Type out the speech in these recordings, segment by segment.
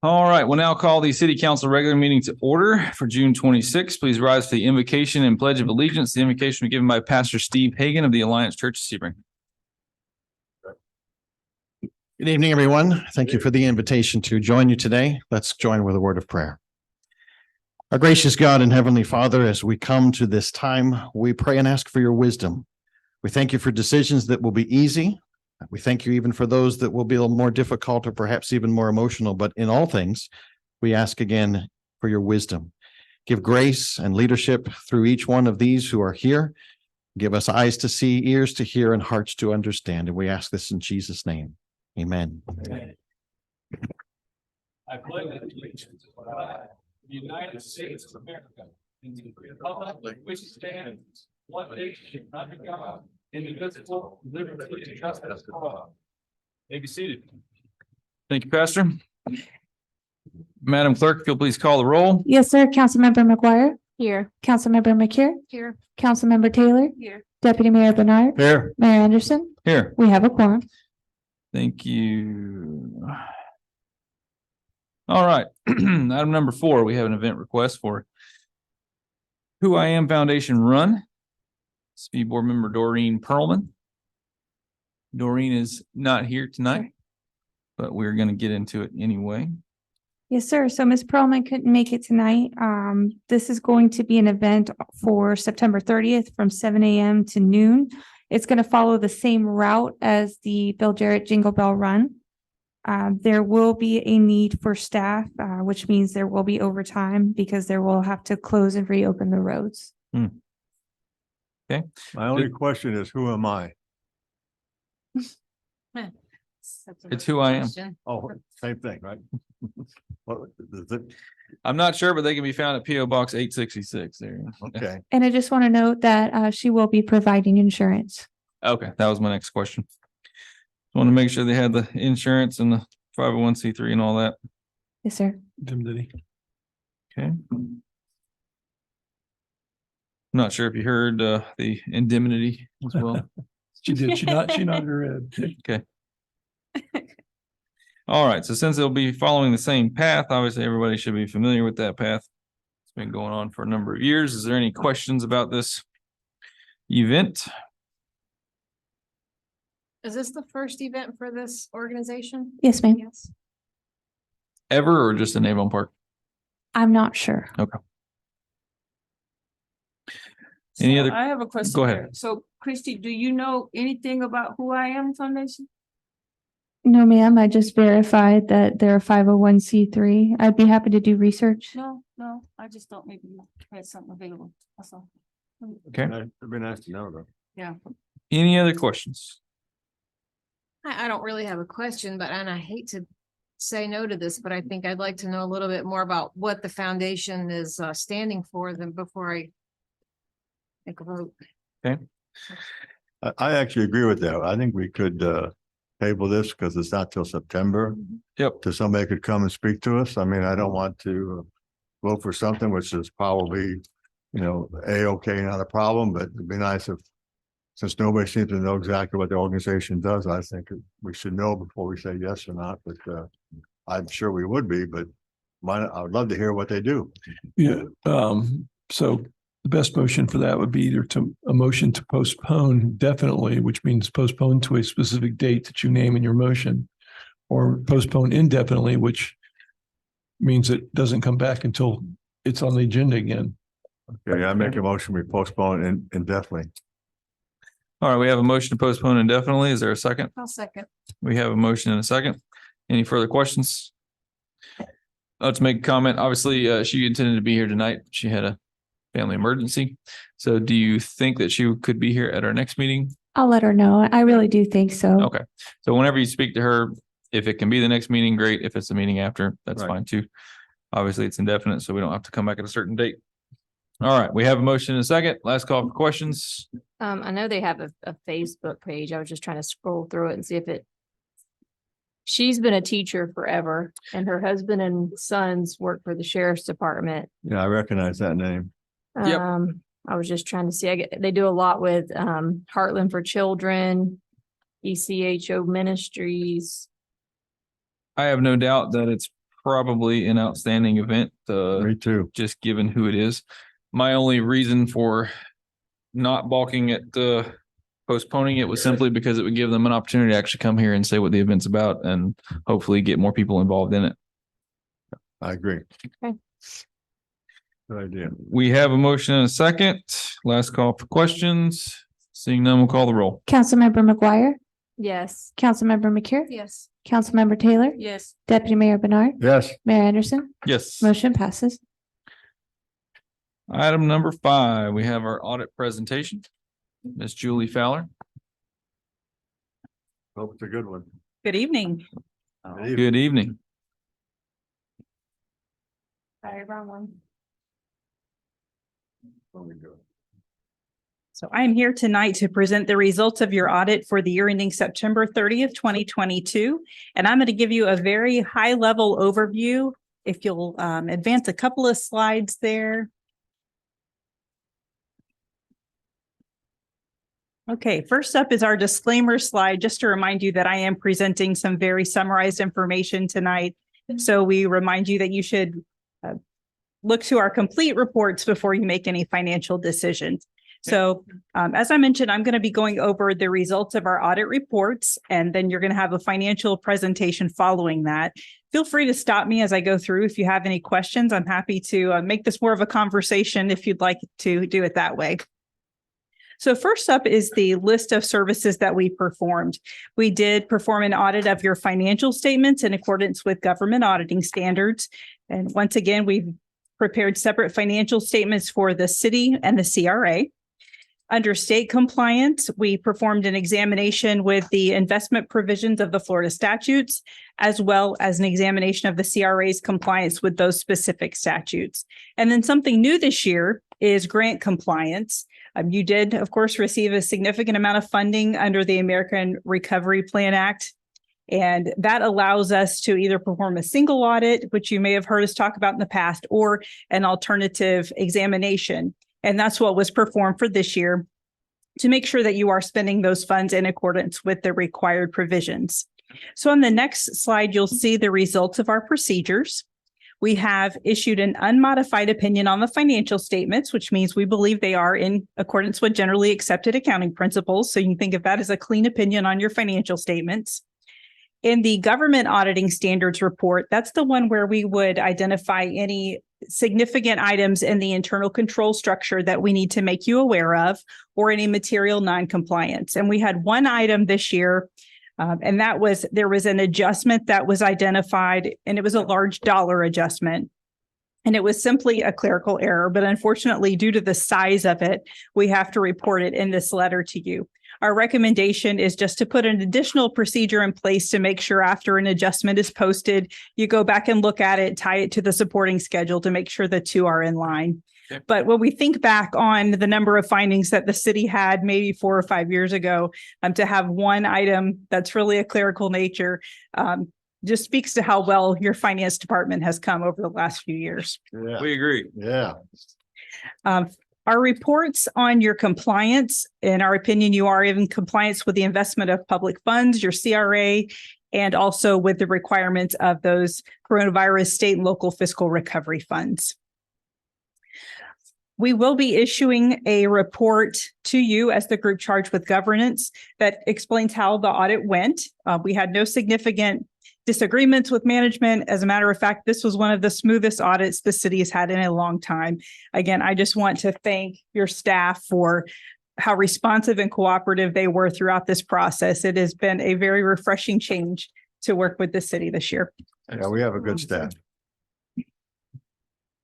All right, we'll now call the city council regular meeting to order for June 26th. Please rise for the invocation and pledge of allegiance. The invocation was given by Pastor Steve Hagan of the Alliance Church of Sebring. Good evening, everyone. Thank you for the invitation to join you today. Let's join with a word of prayer. Our gracious God and Heavenly Father, as we come to this time, we pray and ask for your wisdom. We thank you for decisions that will be easy. We thank you even for those that will be a little more difficult or perhaps even more emotional. But in all things, we ask again for your wisdom. Give grace and leadership through each one of these who are here. Give us eyes to see, ears to hear, and hearts to understand. And we ask this in Jesus' name. Amen. Amen. I pledge allegiance to the United States of America and to the republic which stands one nation under God, indivisible, with liberty and justice for all. May be seated. Thank you, Pastor. Madam Clerk, if you'll please call the roll. Yes, sir. Councilmember McGuire. Here. Councilmember McCure. Here. Councilmember Taylor. Here. Deputy Mayor Bernard. Here. Mayor Anderson. Here. We have a quorum. Thank you. All right. Item number 4, we have an event request for Who I Am Foundation Run. Speed Board Member Doreen Perlman. Doreen is not here tonight, but we're going to get into it anyway. Yes, sir. So Ms. Perlman couldn't make it tonight. This is going to be an event for September 30th from 7 a.m. to noon. It's going to follow the same route as the Bill Jarrett Jingle Bell Run. There will be a need for staff, which means there will be overtime because there will have to close and reopen the roads. Okay. My only question is, who am I? It's who I am. Oh, same thing, right? What is it? I'm not sure, but they can be found at P.O. Box 866 there. Okay. And I just want to note that she will be providing insurance. Okay, that was my next question. Want to make sure they had the insurance and the 501c3 and all that. Yes, sir. Okay. Not sure if you heard the indemnity as well. She did. She nodded her head. Okay. All right. So since they'll be following the same path, obviously everybody should be familiar with that path. It's been going on for a number of years. Is there any questions about this event? Is this the first event for this organization? Yes, ma'am. Yes. Ever or just in Avon Park? I'm not sure. Okay. Any other? I have a question. Go ahead. here. So Christy, do you know anything about Who I Am Foundation? No, ma'am. I just verified that they're a 501c3. I'd be happy to do research. No, I just thought maybe you had something available. That's all. Okay. It'd be nice to know though. Yeah. Any other questions? I don't really have a question, and I hate to say no to this, but I think I'd like to know a little bit more about what the foundation is standing for before I make a vote. Okay. I actually agree with that. I think we could table this because it's not till September. Yep. So somebody could come and speak to us. I mean, I don't want to vote for something which is probably, A-okay, not a problem, but it'd be nice if, since nobody seems to know exactly what the organization does, I think we should know before we say yes or not, but I'm sure we would be, but I would love to hear what they do. Yeah. So the best motion for that would be either a motion to postpone definitely, which means postpone to a specific date that you name in your motion, or postpone indefinitely, which means it doesn't come back until it's on the agenda again. Okay, I make a motion, we postpone indefinitely. All right. We have a motion to postpone indefinitely. Is there a second? I'll second. We have a motion and a second. Any further questions? Let's make a comment. Obviously, she intended to be here tonight. She had a family emergency. So do you think that she could be here at our next meeting? I'll let her know. I really do think so. Okay. So whenever you speak to her, if it can be the next meeting, great. If it's the meeting after, that's Right. fine too. Obviously, it's indefinite, so we don't have to come back at a certain date. All right. We have a motion and a second. Last call for questions. I know they have a Facebook page. I was just trying to scroll through it and see if she's been a teacher forever and her husband and sons work for the sheriff's department. Yeah, I recognize that name. Yep. I was just trying to see, they do a lot with, Heartland for Children, ECHO Ministries. I have no doubt that it's probably an outstanding event, Me too. just given who it is. My only reason for not balking at postponing it was simply because it would give them an opportunity to actually come here and say what the event's about and hopefully get more people involved in it. I agree. Okay. Good idea. We have a motion and a second. Last call for questions. Seeing none, we'll call the roll. Councilmember McGuire, Yes. Councilmember McCure, Yes. Councilmember Taylor, Yes. Deputy Mayor Bernard, Yes, Mayor Anderson, Yes. motion passes. Item number 5, we have our audit presentation. Ms. Julie Fowler. hope it's a good one. Good evening. Good evening. Sorry, wrong one. So I am here tonight to present the results of your audit for the year ending September 30th, 2022. And I'm going to give you a very high level overview. If you'll advance a couple of slides there. Okay, first up is our disclaimer slide, just to remind you that I am presenting some very summarized information tonight. So we remind you that you should look to our complete reports before you make any financial decisions. So as I mentioned, I'm going to be going over the results of our audit reports, and then you're going to have a financial presentation following that. Feel free to stop me as I go through. If you have any questions, I'm happy to make this more of a conversation if you'd like to do it that way. So first up is the list of services that we performed. We did perform an audit of your financial statements in accordance with government auditing standards. And once again, we've prepared separate financial statements for the city and the CRA. Under state compliance, we performed an examination with the investment provisions of the Florida statutes, as well as an examination of the CRA's compliance with those specific statutes. And then something new this year is grant compliance. You did, of course, receive a significant amount of funding under the American Recovery Plan Act. And that allows us to either perform a single audit, which you may have heard us talk about in the past, or an alternative examination. And that's what was performed for this year to make sure that you are spending those funds in accordance with the required provisions. So on the next slide, you'll see the results of our procedures. We have issued an unmodified opinion on the financial statements, which means we believe they are in accordance with generally accepted accounting principles. So you can think of that as a clean opinion on your financial statements. In the government auditing standards report, that's the one where we would identify any significant items in the internal control structure that we need to make you aware of, or any material non-compliance. And we had one item this year, and that was, there was an adjustment that was identified, and it was a large dollar adjustment. And it was simply a clerical error, but unfortunately, due to the size of it, we have to report it in this letter to you. Our recommendation is just to put an additional procedure in place to make sure after an adjustment is posted, you go back and look at it, tie it to the supporting schedule to make sure the two are in line. Okay. But when we think back on the number of findings that the city had maybe 4 or 5 years ago, to have one item that's really a clerical nature, just speaks to how well your finance department has come over the last few years. Yeah, We agree. yeah. Our reports on your compliance, in our opinion, you are in compliance with the investment of public funds, your CRA, and also with the requirements of those coronavirus state and local fiscal recovery funds. We will be issuing a report to you as the group charged with governance that explains how the audit went. We had no significant disagreements with management. As a matter of fact, this was one of the smoothest audits the city has had in a long time. Again, I just want to thank your staff for how responsive and cooperative they were throughout this process. It has been a very refreshing change to work with the city this year. Yeah, we have a good staff.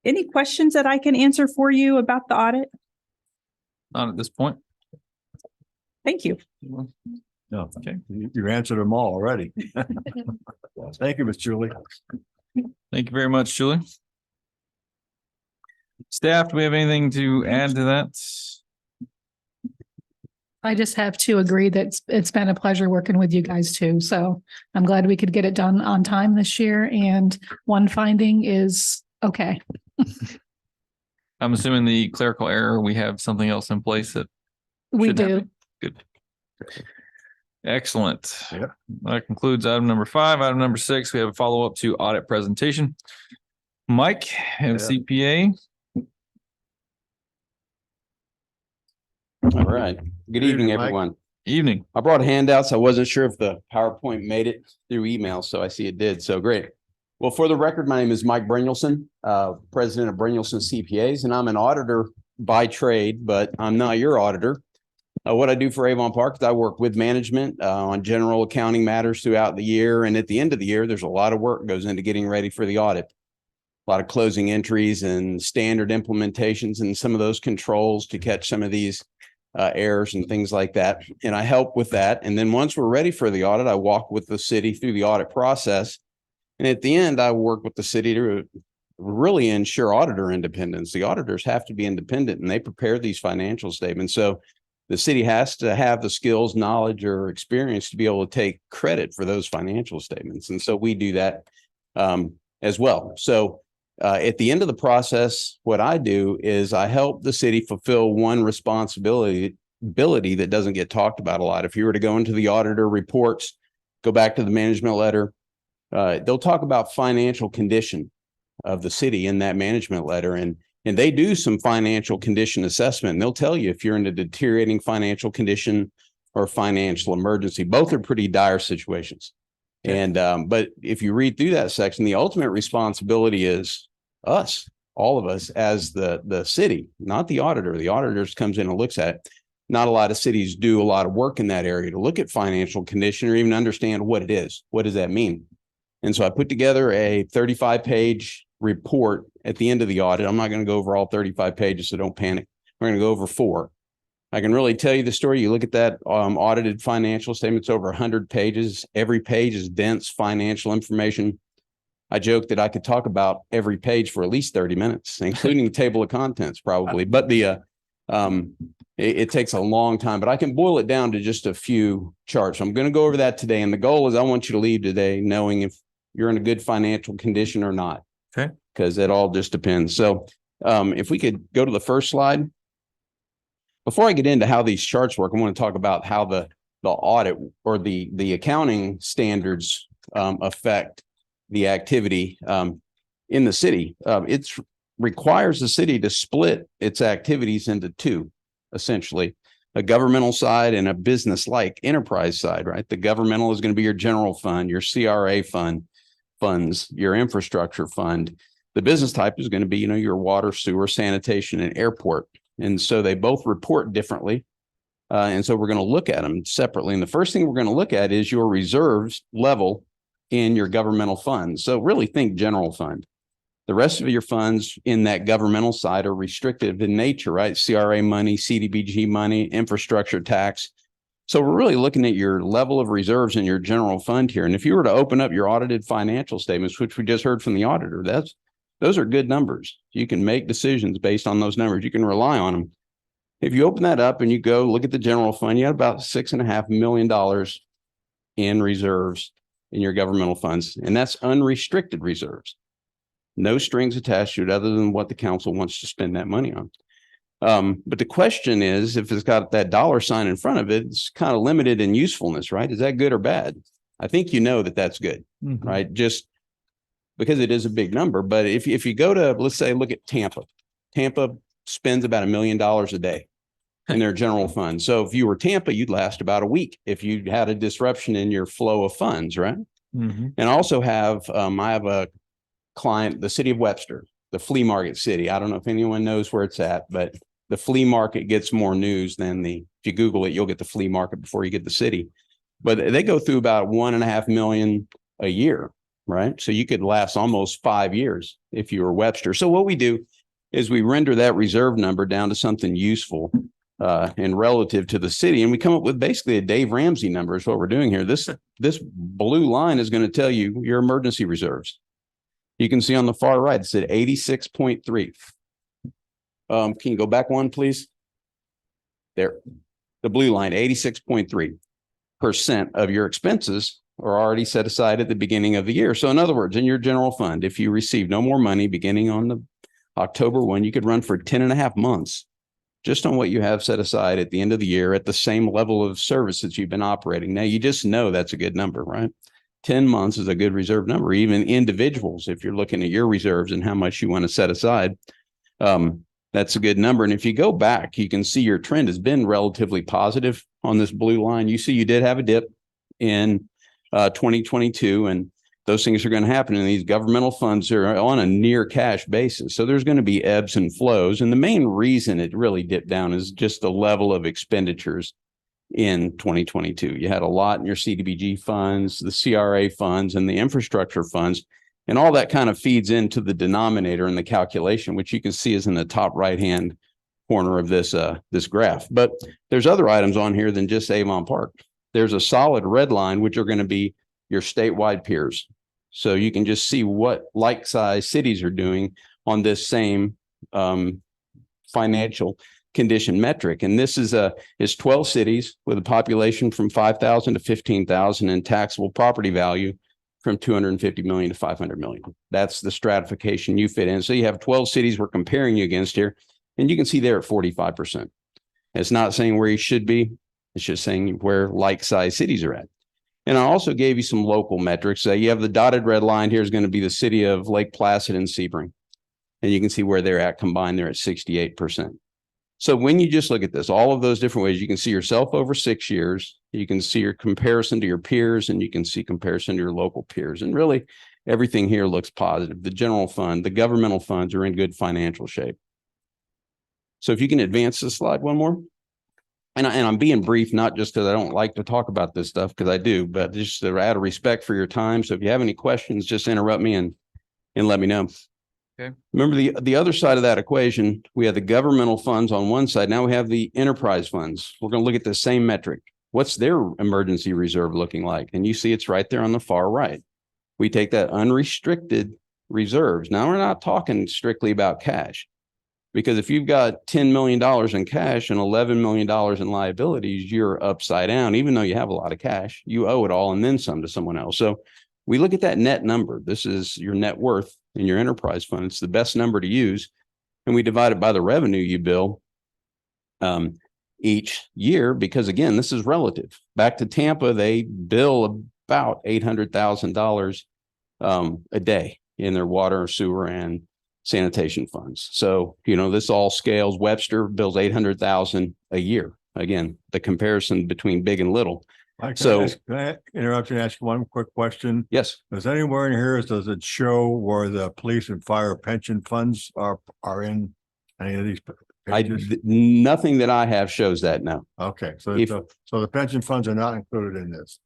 Any questions that I can answer for you about the audit? Not at this point. Thank you. No, Okay. you answered them all already. Thank you, Miss Julie. Thank you very much, Julie. Staff, do we have anything to add to that? I just have to agree that it's been a pleasure working with you guys too. So I'm glad we could get it done on time this year. And one finding is okay. I'm assuming the clerical error, we have something else in place that We should do. happen. Good. Excellent. Yeah. That concludes item number 5. Item number 6, we have a follow-up to audit presentation. Mike, CPA. All right. Good evening, Mike. everyone. Evening. I brought handouts. I wasn't sure if the PowerPoint made it through email, so I see it did. So great. Well, for the record, my name is Mike Brynjolfsson, president of Brynjolfsson CPAs, and I'm an auditor by trade, but I'm not your auditor. What I do for Avon Park is I work with management on general accounting matters throughout the year. And at the end of the year, there's a lot of work goes into getting ready for the audit. A lot of closing entries and standard implementations and some of those controls to catch some of these errors and things like that. And I help with that. And then once we're ready for the audit, I walk with the city through the audit process. And at the end, I work with the city to really ensure auditor independence. The auditors have to be independent and they prepare these financial statements. So the city has to have the skills, knowledge, or experience to be able to take credit for those financial statements. And so we do that as well. So at the end of the process, what I do is I help the city fulfill one responsibility that doesn't get talked about a lot. If you were to go into the auditor reports, go back to the management letter, they'll talk about financial condition of the city in that management letter. And they do some financial condition assessment. And they'll tell you if you're in a deteriorating financial condition or financial emergency. Both are pretty dire situations. And but if you read through that section, the ultimate responsibility is us, all of us as the city, not the auditor. The auditor comes in and looks at it. Not a lot of cities do a lot of work in that area to look at financial condition or even understand what it is. What does that mean? And so I put together a 35-page report at the end of the audit. I'm not going to go over all 35 pages, so don't panic. We're going to go over 4. I can really tell you the story. You look at that audited financial statements, over 100 pages. Every page is dense financial information. I joke that I could talk about every page for at least 30 minutes, including the table of contents probably. But it takes a long time, but I can boil it down to just a few charts. I'm going to go over that today. And the goal is I want you to leave today knowing if you're in a good financial condition or not. Okay. Because it all just depends. So if we could go to the first slide. Before I get into how these charts work, I want to talk about how the audit or the accounting standards affect the activity in the city. It requires the city to split its activities into 2, essentially, a governmental side and a business-like enterprise side, right? The governmental is going to be your general fund, your CRA funds, your infrastructure fund. The business type is going to be, your water, sewer, sanitation, and airport. And so they both report differently. And so we're going to look at them separately. And the first thing we're going to look at is your reserves level in your governmental funds. So really think general fund. The rest of your funds in that governmental side are restricted in nature, right? CRA money, CDBG money, infrastructure tax. So we're really looking at your level of reserves in your general fund here. And if you were to open up your audited financial statements, which we just heard from the auditor, those are good numbers. You can make decisions based on those numbers. You can rely on them. If you open that up and you go look at the general fund, you have about $6.5 million in reserves in your governmental funds, and that's unrestricted reserves. No strings attached to it other than what the council wants to spend that money on. But the question is, if it's got that dollar sign in front of it, it's kind of limited in usefulness, right? Is that good or bad? I think you know that that's good, right? Just because it is a big number. But if you go to, let's say, look at Tampa. Tampa spends about $1 million a day in their general fund. So if you were Tampa, you'd last about a week if you had a disruption in your flow of funds, right? And I also have, I have a client, the city of Webster, the flea market city. I don't know if anyone knows where it's at, but the flea market gets more news than if you Google it, you'll get the flea market before you get the city. But they go through about 1.5 million a year, right? So you could last almost 5 years if you were Webster. So what we do is we render that reserve number down to something useful and relative to the city. And we come up with basically a Dave Ramsey number is what we're doing here. This blue line is going to tell you your emergency reserves. You can see on the far right, it's at 86.3. Can you go back one, please? There, the blue line, 86.3% of your expenses are already set aside at the beginning of the year. So in other words, in your general fund, if you receive no more money beginning on the October 1, you could run for 10.5 months just on what you have set aside at the end of the year at the same level of service that you've been operating. Now, you just know that's a good number, right? 10 months is a good reserve number. Even individuals, if you're looking at your reserves and how much you want to set aside, that's a good number. And if you go back, you can see your trend has been relatively positive on this blue line. You see you did have a dip in 2022, and those things are going to happen. And these governmental funds are on a near cash basis. So there's going to be ebbs and flows. And the main reason it really dipped down is just the level of expenditures in 2022. You had a lot in your CDBG funds, the CRA funds, and the infrastructure funds. And all that kind of feeds into the denominator in the calculation, which you can see is in the top right-hand corner of this graph. But there's other items on here than just Avon Park. There's a solid red line, which are going to be your statewide peers. So you can just see what like-sized cities are doing on this same financial condition metric. And this is 12 cities with a population from 5,000 to 15,000 and taxable property value from 250 million to 500 million. That's the stratification you fit in. So you have 12 cities we're comparing you against here, and you can see they're at 45%. It's not saying where you should be. It's just saying where like-sized cities are at. And I also gave you some local metrics. You have the dotted red line here is going to be the city of Lake Placid and Sebring. And you can see where they're at combined. They're at 68%. So when you just look at this, all of those different ways, you can see yourself over 6 years. You can see your comparison to your peers, and you can see comparison to your local peers. And really, everything here looks positive. The general fund, the governmental funds are in good financial shape. So if you can advance the slide one more. And I'm being brief, not just because I don't like to talk about this stuff, because I do, but just out of respect for your time. So if you have any questions, just interrupt me and let me know. Okay. Remember the other side of that equation, we have the governmental funds on one side. Now we have the enterprise funds. We're going to look at the same metric. What's their emergency reserve looking like? And you see it's right there on the far right. We take that unrestricted reserves. Now we're not talking strictly about cash. Because if you've got $10 million in cash and $11 million in liabilities, you're upside down. Even though you have a lot of cash, you owe it all and then some to someone else. So we look at that net number. This is your net worth in your enterprise fund. It's the best number to use. And we divide it by the revenue you bill each year, because again, this is relative. Back to Tampa, they bill about $800,000 a day in their water, sewer, and sanitation funds. So, this all scales. Webster bills $800,000 a year. Again, the comparison between big and little. Can I interrupt you and ask one quick question? Yes. Does anywhere in here, does it show where the police and fire pension funds are in any of these pages? Nothing that I have shows that. No. Okay. So the pension funds are not included in this.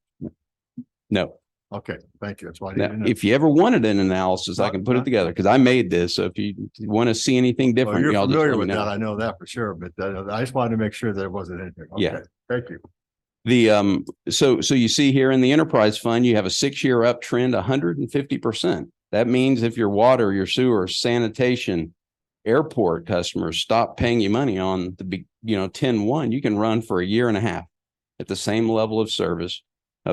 No. Okay, thank you. That's why I Now, didn't know. if you ever wanted an analysis, I can put it together because I made this. So if you want to see anything Well, different, you're y'all just familiar let me with that. know. I know that for sure, but I just wanted to make sure that it wasn't in here. Yeah. Okay, thank you. So you see here in the enterprise fund, you have a 6-year uptrend, 150%. That means if your water, your sewer, sanitation, airport customers stop paying you money on the 10-1, you can run for a year and a half at the same level of service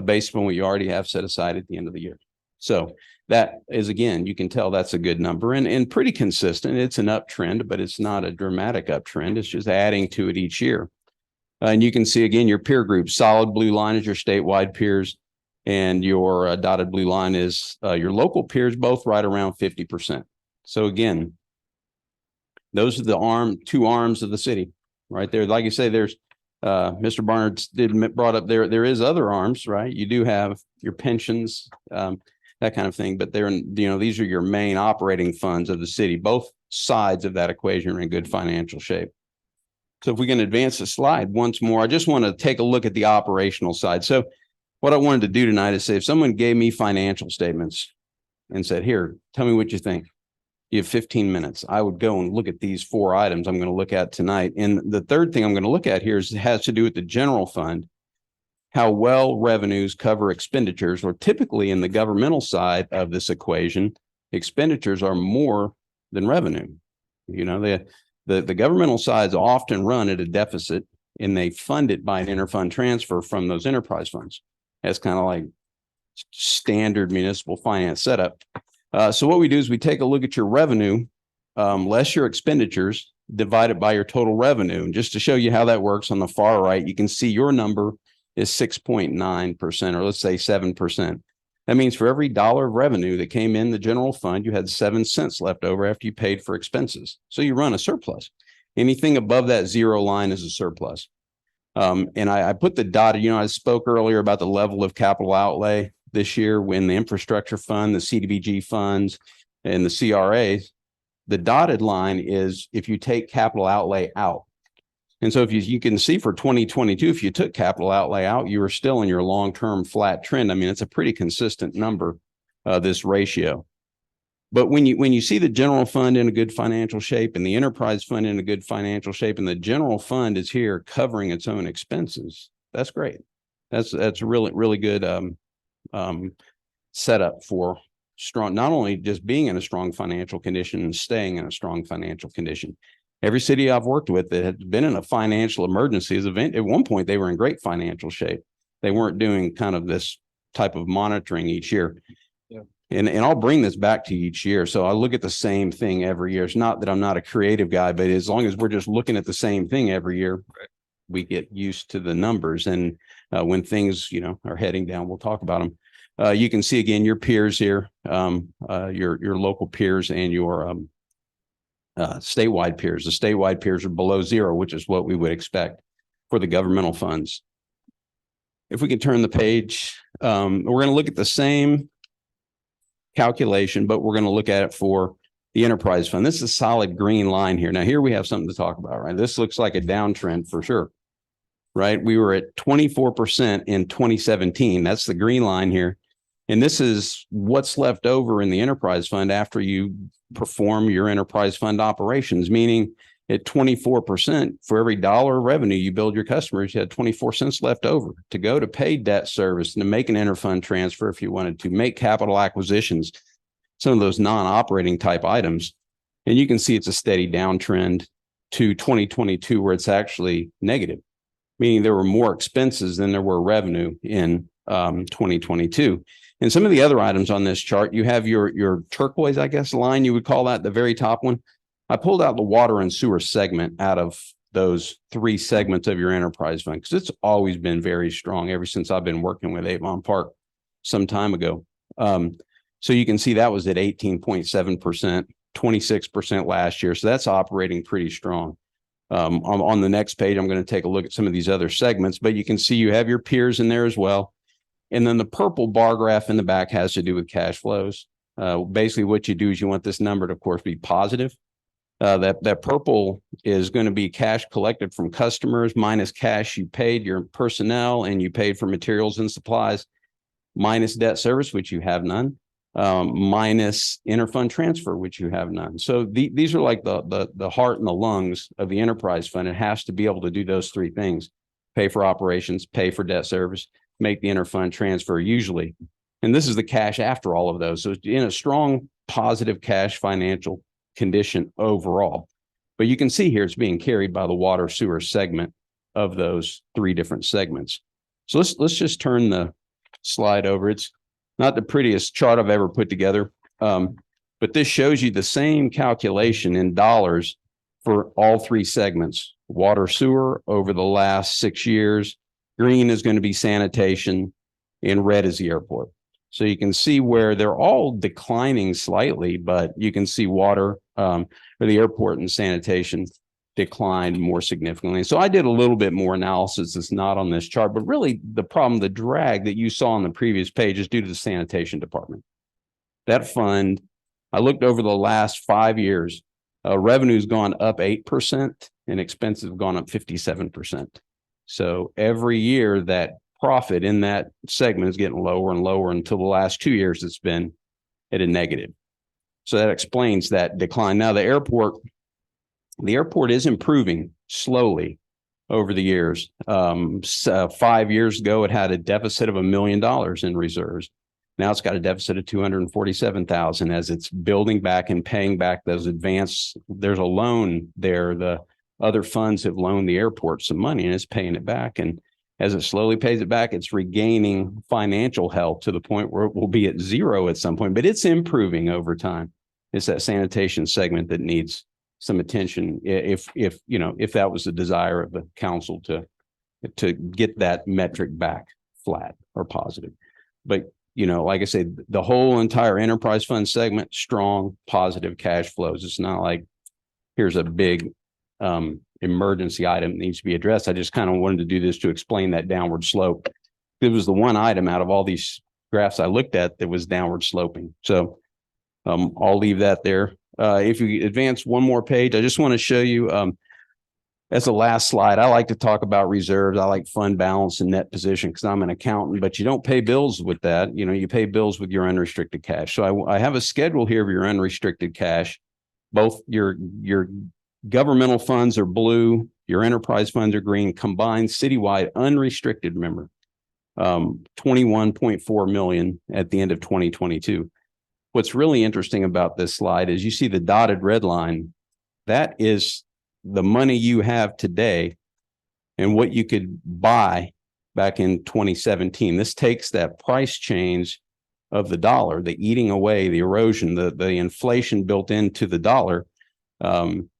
based on what you already have set aside at the end of the year. So that is, again, you can tell that's a good number and pretty consistent. It's an uptrend, but it's not a dramatic uptrend. It's just adding to it each year. And you can see, again, your peer group. Solid blue line is your statewide peers, and your dotted blue line is your local peers, both right around 50%. So again, those are the two arms of the city right there. Like you say, there's Mr. Barnard brought up there is other arms, right? You do have your pensions, that kind of thing, but these are your main operating funds of the city. Both sides of that equation are in good financial shape. So if we can advance the slide once more, I just want to take a look at the operational side. So what I wanted to do tonight is say, if someone gave me financial statements and said, here, tell me what you think. You have 15 minutes. I would go and look at these 4 items I'm going to look at tonight. And the third thing I'm going to look at here has to do with the general fund, how well revenues cover expenditures, or typically in the governmental side of this equation, expenditures are more than revenue. The governmental sides often run at a deficit, and they fund it by an interfund transfer from those enterprise funds. That's kind of like standard municipal finance setup. So what we do is we take a look at your revenue, less your expenditures, divided by your total revenue. And just to show you how that works, on the far right, you can see your number is 6.9%, or let's say 7%. That means for every dollar of revenue that came in the general fund, you had 7 cents left over after you paid for expenses. So you run a surplus. Anything above that zero line is a surplus. And I put the dotted, I spoke earlier about the level of capital outlay this year when the infrastructure fund, the CDBG funds, and the CRAs. The dotted line is if you take capital outlay out. And so if you can see for 2022, if you took capital outlay out, you were still in your long-term flat trend. I mean, it's a pretty consistent number, this ratio. But when you see the general fund in a good financial shape and the enterprise fund in a good financial shape, and the general fund is here covering its own expenses, that's great. That's really good setup for strong, not only just being in a strong financial condition and staying in a strong financial condition. Every city I've worked with that had been in a financial emergency event, at one point they were in great financial shape. They weren't doing kind of this type of monitoring each year. Yeah. And I'll bring this back to each year. So I look at the same thing every year. It's not that I'm not a creative guy, but as long as we're just looking at the same thing every year, we get used to the numbers. And when things, are heading down, we'll talk about them. You can see again your peers here, your local peers and your statewide peers. The statewide peers are below zero, which is what we would expect for the governmental funds. If we can turn the page, we're going to look at the same calculation, but we're going to look at it for the enterprise fund. This is a solid green line here. Now here we have something to talk about, right? This looks like a downtrend for sure, right? We were at 24% in 2017. That's the green line here. And this is what's left over in the enterprise fund after you perform your enterprise fund operations, meaning at 24% for every dollar of revenue you build your customers, you had 24 cents left over to go to pay debt service and to make an interfund transfer if you wanted to, make capital acquisitions, some of those non-operating type items. And you can see it's a steady downtrend to 2022 where it's actually negative, meaning there were more expenses than there were revenue in 2022. And some of the other items on this chart, you have your turquoise, I guess, line, you would call that, the very top one. I pulled out the water and sewer segment out of those three segments of your enterprise fund because it's always been very strong ever since I've been working with Avon Park some time ago. So you can see that was at 18.7%, 26% last year. So that's operating pretty strong. On the next page, I'm going to take a look at some of these other segments, but you can see you have your peers in there as well. And then the purple bar graph in the back has to do with cash flows. Basically, what you do is you want this number to, of course, be positive. That purple is going to be cash collected from customers minus cash you paid your personnel and you paid for materials and supplies, minus debt service, which you have none, minus interfund transfer, which you have none. So these are like the heart and the lungs of the enterprise fund. It has to be able to do those three things: pay for operations, pay for debt service, make the interfund transfer usually. And this is the cash after all of those. So it's in a strong, positive cash financial condition overall. But you can see here it's being carried by the water sewer segment of those three different segments. So let's just turn the slide over. It's not the prettiest chart I've ever put together, but this shows you the same calculation in dollars for all three segments: water sewer over the last 6 years. Green is going to be sanitation, and red is the airport. So you can see where they're all declining slightly, but you can see water or the airport and sanitation declined more significantly. So I did a little bit more analysis that's not on this chart, but really the problem, the drag that you saw on the previous page is due to the sanitation department. That fund, I looked over the last 5 years, revenue's gone up 8% and expenses have gone up 57%. So every year that profit in that segment is getting lower and lower until the last 2 years it's been at a negative. So that explains that decline. Now the airport is improving slowly over the years. 5 years ago, it had a deficit of $1 million in reserves. Now it's got a deficit of $247,000 as it's building back and paying back those advance. There's a loan there. The other funds have loaned the airport some money and it's paying it back. And as it slowly pays it back, it's regaining financial health to the point where it will be at zero at some point, but it's improving over time. It's that sanitation segment that needs some attention if, you know, if that was the desire of the council to get that metric back flat or positive. But, you know, like I said, the whole entire enterprise fund segment, strong, positive cash flows. It's not like here's a big emergency item that needs to be addressed. I just kind of wanted to do this to explain that downward slope. It was the one item out of all these graphs I looked at that was downward sloping. So I'll leave that there. If you advance one more page, I just want to show you as the last slide, I like to talk about reserves. I like fund balance and net position because I'm an accountant, but you don't pay bills with that. You know, you pay bills with your unrestricted cash. So I have a schedule here of your unrestricted cash. Both your governmental funds are blue, your enterprise funds are green, combined citywide unrestricted, remember, 21.4 million at the end of 2022. What's really interesting about this slide is you see the dotted red line. That is the money you have today and what you could buy back in 2017. This takes that price change of the dollar, the eating away, the erosion, the inflation built into the dollar,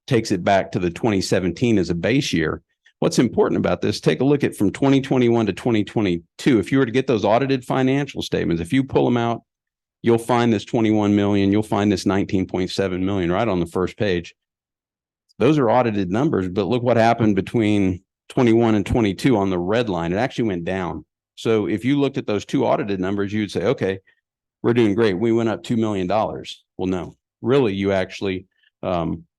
takes it back to the 2017 as a base year. What's important about this, take a look at from 2021 to 2022. If you were to get those audited financial statements, if you pull them out, you'll find this 21 million, you'll find this 19.7 million right on the first page. Those are audited numbers, but look what happened between 21 and 22 on the red line. It actually went down. So if you looked at those two audited numbers, you'd say, okay, we're doing great. We went up $2 million. Well, no, really, you actually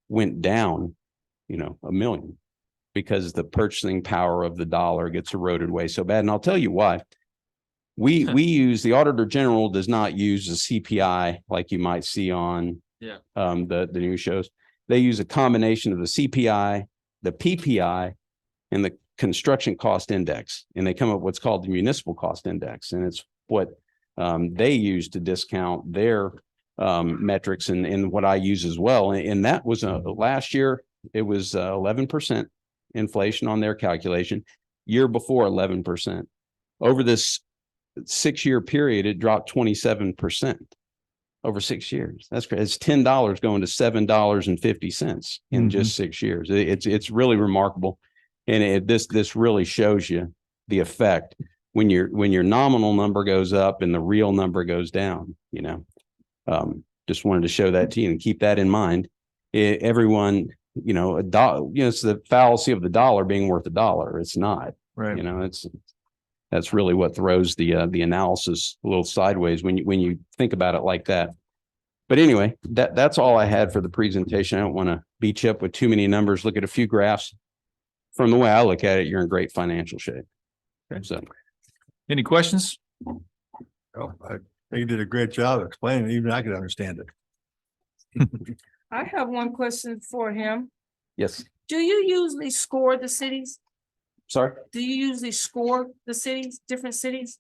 went down, you know, $1 million because the purchasing power of the dollar gets eroded away so bad. And I'll tell you why. We use, the Auditor General does not use the CPI like you might see on the news shows. They use a combination of the CPI, the PPI, and the construction cost index. And they come up with what's called the municipal cost index. And it's what they use to discount their metrics and what I use as well. And that was last year, it was 11% inflation on their calculation. Year before, 11%. Over this 6-year period, it dropped 27% over 6 years. That's great. It's $10 going to $7.50 in just 6 years. It's really remarkable. And this really shows you the effect when your nominal number goes up and the real number goes down, you know. Just wanted to show that to you and keep that in mind. Everyone, you know, it's the fallacy of the dollar being worth $1. It's not, right? You know, that's really what throws the analysis a little sideways when you think about it like that. But anyway, that's all I had for the presentation. I don't want to beat you up with too many numbers. Look at a few graphs. From the way I look at it, you're in great financial shape. Okay. So, any questions? Oh, I think you did a great job explaining it. Even I could understand it. I have one question for him. yes. Do you usually score the cities? Sorry. Do you usually score the cities, different cities?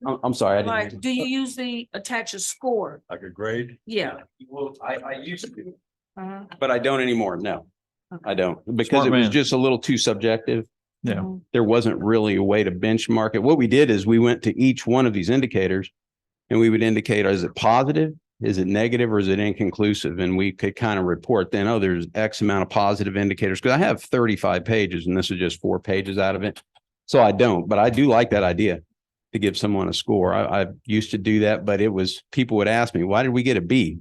I'm sorry. I didn't hear Like, you. do you usually attach a score? Like a grade? Yeah. Well, I used to, Uh-huh. but I don't anymore. No, Okay. I don't, because Smart it was man. just a little too subjective. Yeah. There wasn't really a way to benchmark it. What we did is we went to each one of these indicators and we would indicate, is it positive? Is it negative or is it inconclusive? And we could kind of report then, oh, there's X amount of positive indicators. Because I have 35 pages and this is just 4 pages out of it. So I don't, but I do like that idea to give someone a score. I used to do that, but it was, people would ask me, why did we get a B?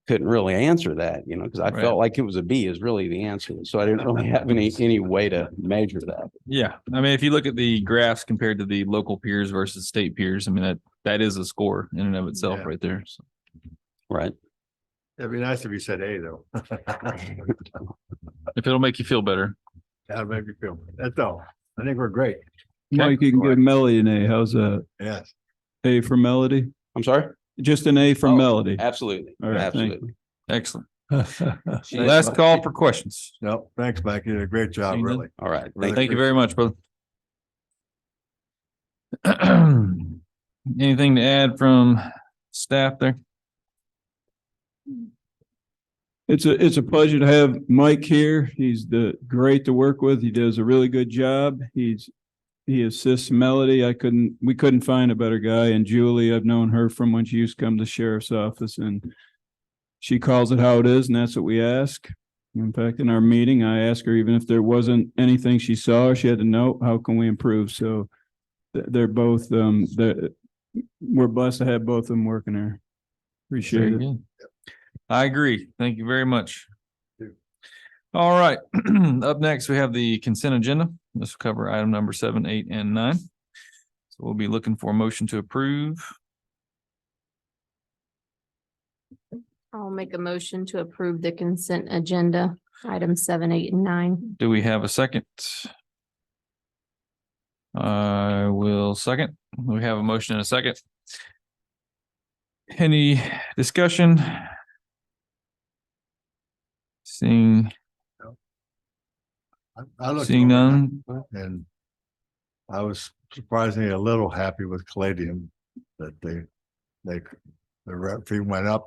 Couldn't really answer that, you know, because I Right. felt like it was a B is really the answer. So I didn't really have any way to measure that. Yeah. I mean, if you look at the graphs compared to the local peers versus state peers, I mean, that is a score in and of itself Yeah. right there. So, Right. It'd be nice if you said A though. if it'll make you feel better. That'd make me feel, that's all. I think we're great. Mike, you can give Melody an A. How's that? Yes. A for Melody? I'm sorry? Just an A for Oh, Melody. Absolutely. All right, thank Absolutely. Excellent. She- Last call for questions. No, thanks, Mike. You did a great job, Seeing none? really. All right. Really Thank you very much, brother. Anything to add from staff there? It's a pleasure to have Mike here. He's great to work with. He does a really good job. He assists Melody. We couldn't find a better guy. And Julie, I've known her from when she used to come to the sheriff's office, and she calls it how it is, and that's what we ask. In fact, in our meeting, I asked her even if there wasn't anything she saw, or she had to know, how can we improve? So they're both, we're blessed to have both of them working there. Appreciate Very it. good. I agree. Thank you very much. Thank you. All right. Up next, we have the consent agenda. This will cover item number 7, 8, and 9. So we'll be looking for a motion to approve. I'll make a motion to approve the consent agenda, items 7, 8, and 9. Do we have a second? I will second. We have a motion and a second. Any discussion? Seeing I looked Seeing over none. that, and I was surprisingly a little happy with Caladium that the rep fee went up.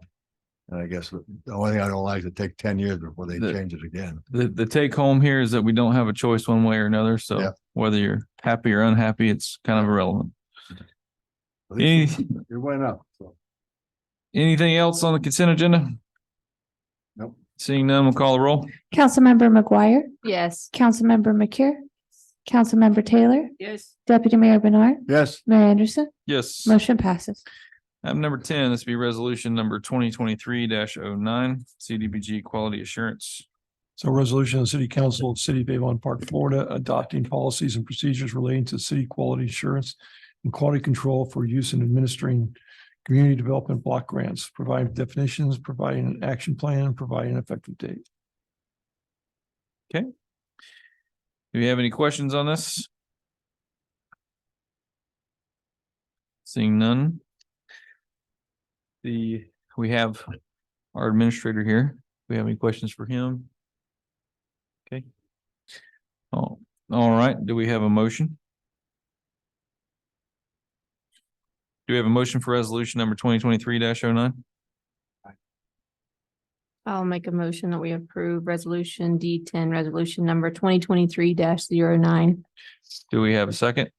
And I guess the only thing I don't like is it take 10 years before they The- change it again. the take home here is that we don't have a choice one way or another. Yeah. So whether you're happy or unhappy, it's kind of irrelevant. At least it went up. So, Anything else on the consent agenda? nope. Seeing none, we'll call the roll. Councilmember McGuire, Yes. Councilmember McCure, Councilmember Taylor, Yes. Deputy Mayor Bernard, Yes, Mayor Anderson, Yes. motion passes. Item number 10, this will be resolution number 2023-09, CDBG quality assurance. So resolution of the City Council of the City of Avon Park, Florida, adopting policies and procedures relating to city quality assurance and quality control for use in administering community development block grants, providing definitions, providing an action plan, providing an effective date. Do we have any questions on this? Seeing none. We have our administrator here. Do we have any questions for him? Okay. Oh, all right. Do we have a motion? Do we have a motion for resolution number 2023-09? I'll make a motion that we approve resolution D10, resolution number 2023-09. Do we have a second?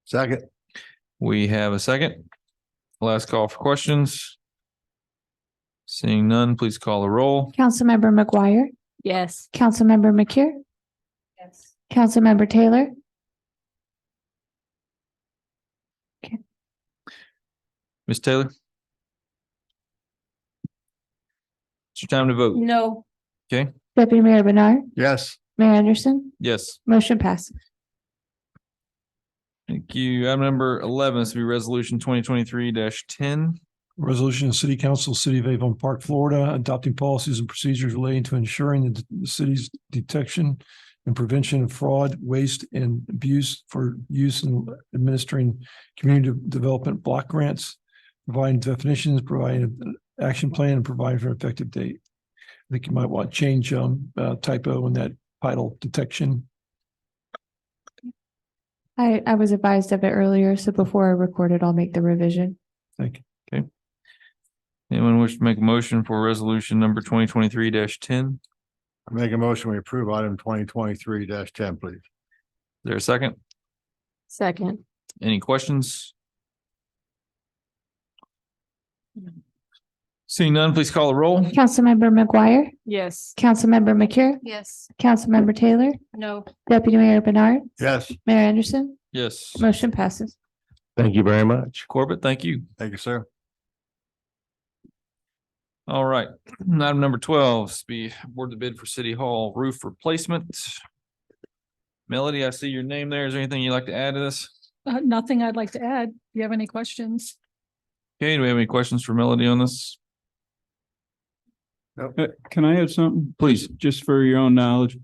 second, We have a second. Last call for questions. Seeing none, please call the roll. Councilmember McGuire, Yes. Councilmember McCure, Yes. Councilmember Taylor, Ms. Taylor? It's your time to vote. No. Deputy Mayor Bernard, yes, Mayor Anderson, Yes. motion passes. Thank you. Item number 11, this will be resolution 2023-10. Resolution of City Council, City of Avon Park, Florida, adopting policies and procedures relating to ensuring the city's detection and prevention of fraud, waste, and abuse for use in administering community development block grants, providing definitions, providing an action plan, and providing for an effective date. I think you might want to change typo in that title, detection. I was advised of it earlier, so before I record it, I'll make the revision. Thank you. Anyone wish to make a motion for resolution number 2023-10? Is I make a motion, we approve item 2023-10, please. there a second? Second. Any questions? Seeing none, please call the roll. Councilmember McGuire, Yes. Councilmember McCure, Yes. Councilmember Taylor, No. Deputy Mayor Bernard, Yes, Mayor Anderson, Yes. motion passes. Thank you very much. Corbett, thank you. thank you, sir. All right. Item number 12, this be award the bid for City Hall roof replacement. Melody, I see your name there. Is there anything you'd like to add to this? Nothing I'd like to add. Do you have any questions? Okay, do we have any questions for Melody on this? Can I add something? Please. Just for your own knowledge.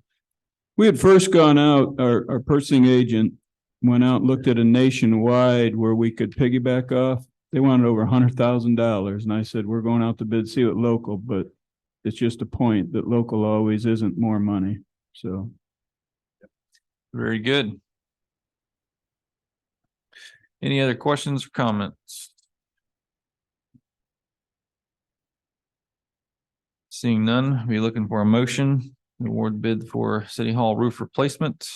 We had first gone out, our purchasing agent went out and looked at a nationwide where we could piggyback off. They wanted over $100,000. And I said, we're going out to bid, see what local, but it's just a point that local always isn't more money. So. Very good. Any other questions or comments? Seeing none, be looking for a motion, award bid for City Hall roof replacement.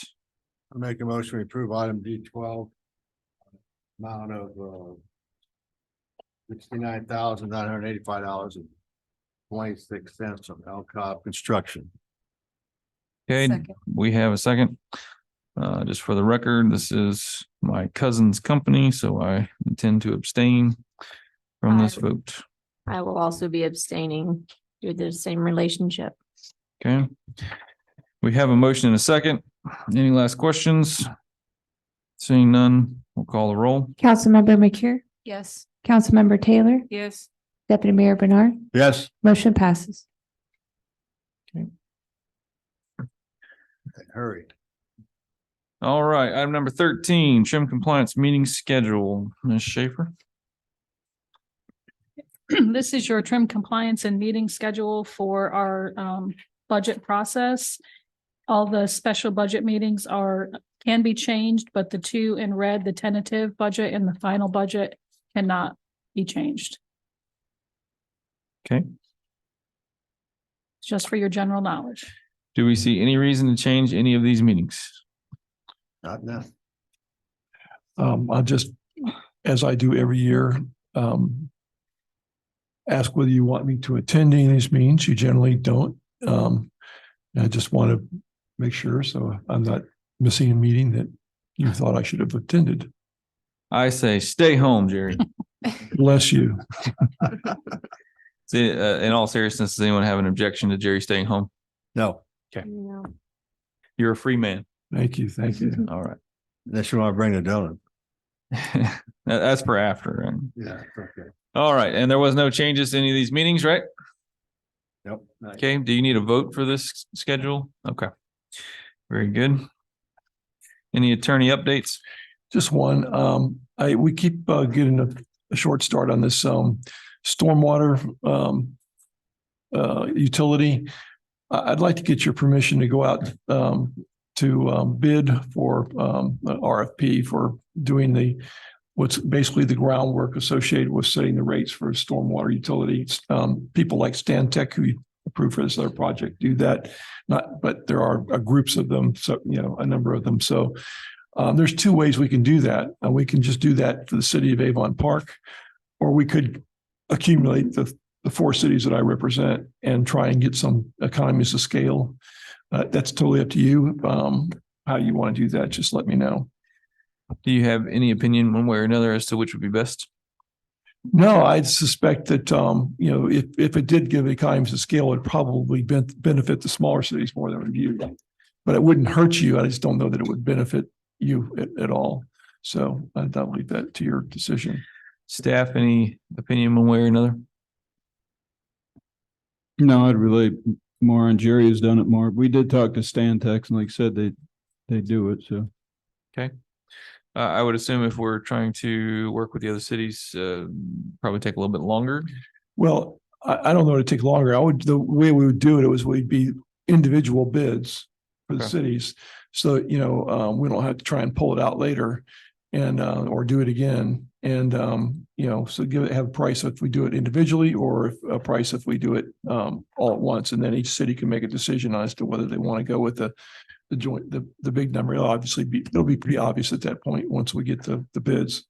I make a motion, we approve item D12. Amount of $69,985.26 from El Cobb Construction. Okay, Second. we have a second. Just for the record, this is my cousin's company, so I intend to abstain from this vote. I will also be abstaining due to the same relationship. Okay. We have a motion and a second. Any last questions? Seeing none, we'll call the roll. Councilmember McCure, Yes. Councilmember Taylor, Yes. Deputy Mayor Bernard, Yes. motion passes. Hurry. All right, item number 13, trim compliance meeting schedule. Ms. Schaefer. This is your trim compliance and meeting schedule for our budget process. All the special budget meetings can be changed, but the two in red, the tentative budget and the final budget cannot be changed. Okay. Just for your general knowledge. Do we see any reason to change any of these meetings? Not now. I'll just, as I do every year, ask whether you want me to attend any of these meetings. You generally don't. I just want to make sure, so I'm not missing a meeting that you thought I should have attended. I say stay home, Jerry. Bless you. See, in all seriousness, does anyone have an objection to Jerry staying home? No, No. You're a free man. Thank you. Thank you. All right. unless you want to bring the donut. That's for after. Right? Yeah, okay. All right. And there was no changes to any of these meetings, right? Nope. not yet. Okay. Do you need a vote for this schedule? Okay. Very good. Any attorney updates? Just one, we keep getting a short start on this stormwater utility. I'd like to get your permission to go out to bid for RFP for doing what's basically the groundwork associated with setting the rates for stormwater utilities. People like Stantec, who approved for this other project, do that. But there are groups of them, so a number of them. So there's two ways we can do that. We can just do that for the city of Avon Park, or we could accumulate the four cities that I represent and try and get some economies of scale. That's totally up to you. How you want to do that, just let me know. Do you have any opinion one way or another as to which would be best? No, I'd suspect that, if it did give economies of scale, it'd probably benefit the smaller cities more than you. But it wouldn't hurt you. I just don't know that it would benefit you at all. So I'll leave that to your decision. Staff, any opinion one way or another? No, I'd relate more on Jerry has done it more. We did talk to Stantec and like I said, they do it. So. Okay. I would assume if we're trying to work with the other cities, probably take a little bit longer. Well, I don't know, it'd take longer. The way we would do it was we'd be individual bids for the Okay. cities. So, we don't have to try and pull it out later and, or do it again. And, so have a price if we do it individually or a price if we do it, all at once. And then each city can make a decision as to whether they want to go with the joint, the big number. It'll be pretty obvious at that point, once we get the bids,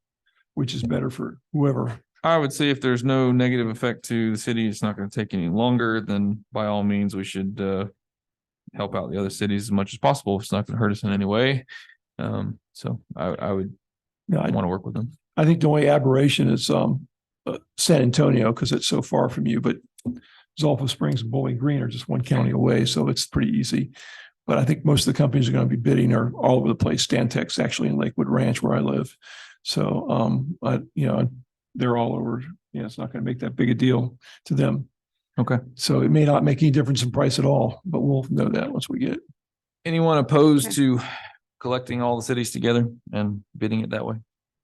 which is better for whoever. I would say if there's no negative effect to the city, it's not going to take any longer, then by all means, we should help out the other cities as much as possible. It's not going to hurt us in any way. So I would want to work with them. I think the only aberration is San Antonio, because it's so far from you, but Zolfo Springs and Bowling Green are just one county away, so it's pretty easy. But I think most of the companies are going to be bidding are all over the place. Stantec's actually in Lakewood Ranch where I live. So, they're all over. It's not going to make that big a deal to them. Okay. So it may not make any difference in price at all, but we'll know that once we get it. Anyone opposed to collecting all the cities together and bidding it that way?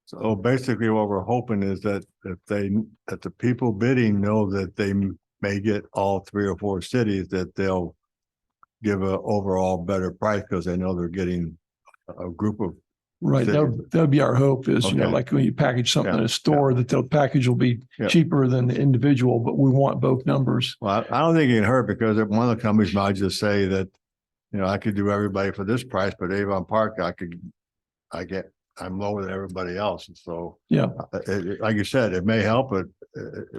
So basically what we're hoping is that that the people bidding know that they may get all 3 or 4 cities, that they'll give a overall better price because they know they're getting a group of. Right. That would be our hope is, Okay. like when you package something in Yeah, a store, that the package will be Yeah. cheaper than the individual, but we want both numbers. Well, I don't think it can hurt because one of the companies might just say that, I could do everybody for this price, but Avon Park, I get I'm lower than everybody else. And so, Yeah. like you said, it may help, but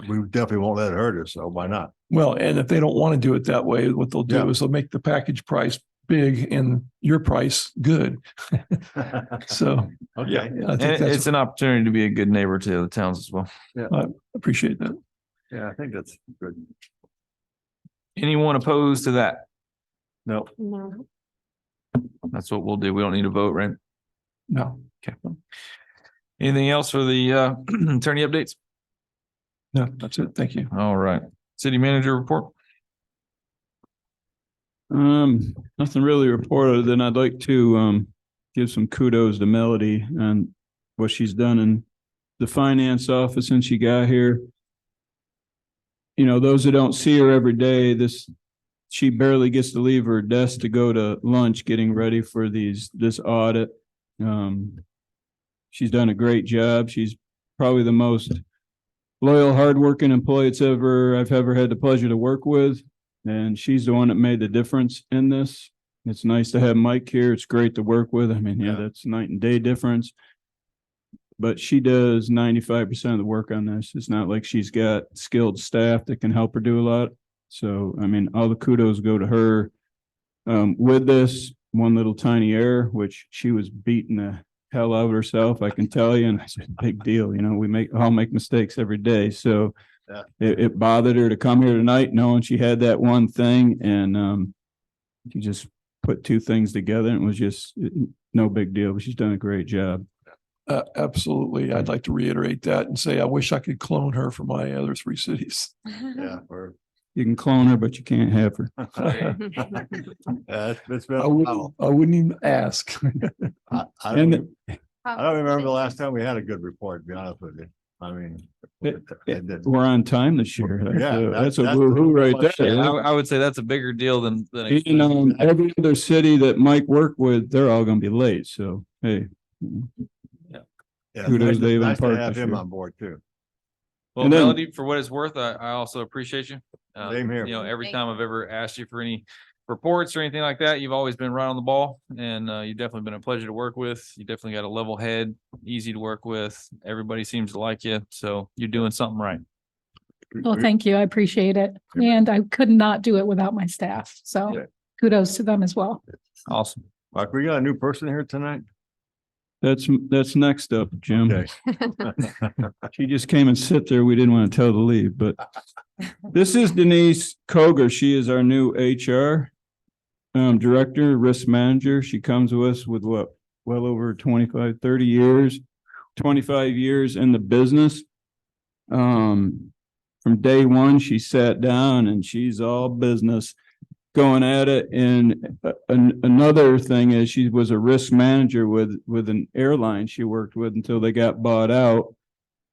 we definitely won't let it hurt us. So why not? Well, and if they don't want to do it that way, what they'll do Yeah. is they'll make the package price big and your price good. So Okay. yeah, I And think it's that's, an opportunity to be a good neighbor to the other towns as well. appreciate that. Yeah, I think that's good. Anyone opposed to that? No, No. That's what we'll do. We don't need a vote, right? No. Okay. Anything else for the attorney updates? No, that's it. Thank you. All right. City manager report? Nothing really reported. Then I'd like to give some kudos to Melody and what she's done in the finance office since she got here. You know, those that don't see her every day, she barely gets to leave her desk to go to lunch, getting ready for this audit. She's done a great job. She's probably the most loyal, hardworking employee I've ever had the pleasure to work with. And she's the one that made the difference in this. It's nice to have Mike here. It's great to work with. I mean, yeah, that's night and day difference. But she does 95% of the work on this. It's not like she's got skilled staff that can help her do a lot. So, I mean, all the kudos go to her. With this one little tiny error, which she was beating the hell out of herself, I can tell you. And I said, big deal. You know, we all make mistakes every day. So Yeah. it bothered her to come here tonight knowing she had that one thing. And she just put two things together and it was just no big deal. But she's done a great job. Absolutely. I'd like to reiterate that and say, I wish I could clone her for my other 3 cities. yeah, or, You can clone her, but you can't have her. it's been I a while. wouldn't even ask. I And don't, I don't remember the last time we had a good report, to be honest with you. I mean. it didn't. We're on time this year. Yeah, That's a that's woo-hoo right much- there. Yeah, I would say that's a bigger deal than. You know, every other city that Mike worked with, they're all gonna be late. So, hey. Yeah, Kudos nice to David nice to Park have this him year. on board too. Well, And then- Melody, for what it's worth, I also appreciate you. Same here. You know, every Thank time I've ever asked you for any reports or anything like that, you've always been right on the ball and you've definitely been a pleasure to work with. You definitely got a level head, easy to work with. Everybody seems to like you. So you're doing something right. Well, thank you. I appreciate it. And I could not do it without my staff. So kudos to them as well. Awesome. Like, we got a new person here tonight? That's next up, Jim. Okay. She just came and sit there. We didn't want to tell her to leave, but this is Denise Koger. She is our new HR director, risk manager. She comes to us with well over 30 years, 25 years in the business. From day one, she sat down and she's all business going at it. And another thing is she was a risk manager with an airline she worked with until they got bought out.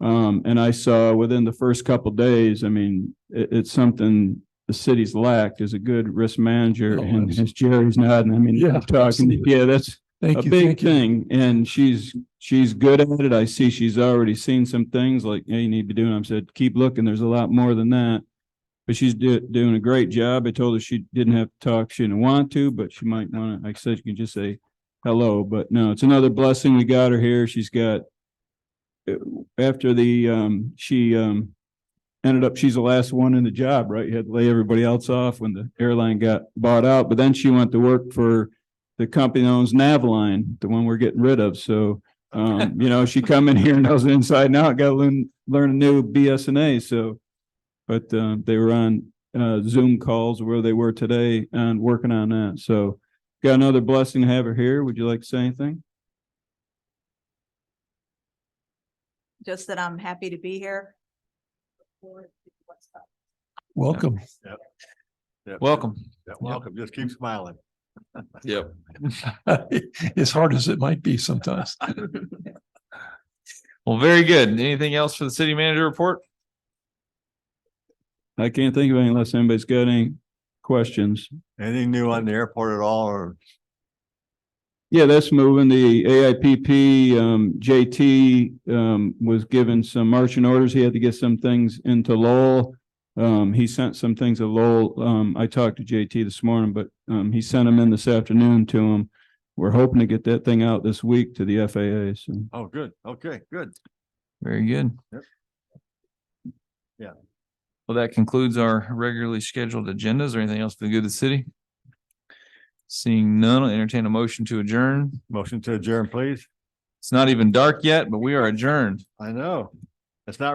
And I saw within the first couple of days, I mean, it's something the city's lacked is a good risk manager. Oh, And as Jerry's nodding, I mean, Yeah, I'm talking, absolutely. yeah, that's Thank a you. big Thank you. thing. And she's good at it. I see she's already seen some things like, hey, you need to be doing. I said, keep looking. There's a lot more than that. But she's doing a great job. I told her she didn't have to talk. She didn't want to, but she might want to. Like I said, you can just say hello. But no, it's another blessing. We got her here. She's got, after she ended up, she's the last one in the job, right? You had to lay everybody else off when the airline got bought out. But then she went to work for the company that owns Navline, the one we're getting rid of. So, you know, she come in here and knows inside and out, got to learn a new BSNA. So, but they were on Zoom calls where they were today and working on that. So got another blessing to have her here. Would you like to say anything? Just that I'm happy to be here. Welcome. Yep. Welcome. Yeah, welcome. Just keep smiling. Yep. As hard as it might be sometimes. Well, very good. Anything else for the city manager report? I can't think of any unless anybody's got any questions. Anything new on the airport at all, or? Yeah, that's moving. The AIPP, JT, was given some marching orders. He had to get some things into Lowell. He sent some things to Lowell. I talked to JT this morning, but he sent them in this afternoon to him. we're hoping to get that thing out this week to the FAA. So Oh, good. Okay, good. Very good. Yep. Yeah. Well, that concludes our regularly scheduled agendas. Or anything else for the good of the city? Seeing none, I'll entertain a motion to adjourn. Motion to adjourn, please. It's not even dark yet, but we are adjourned. I know. It's not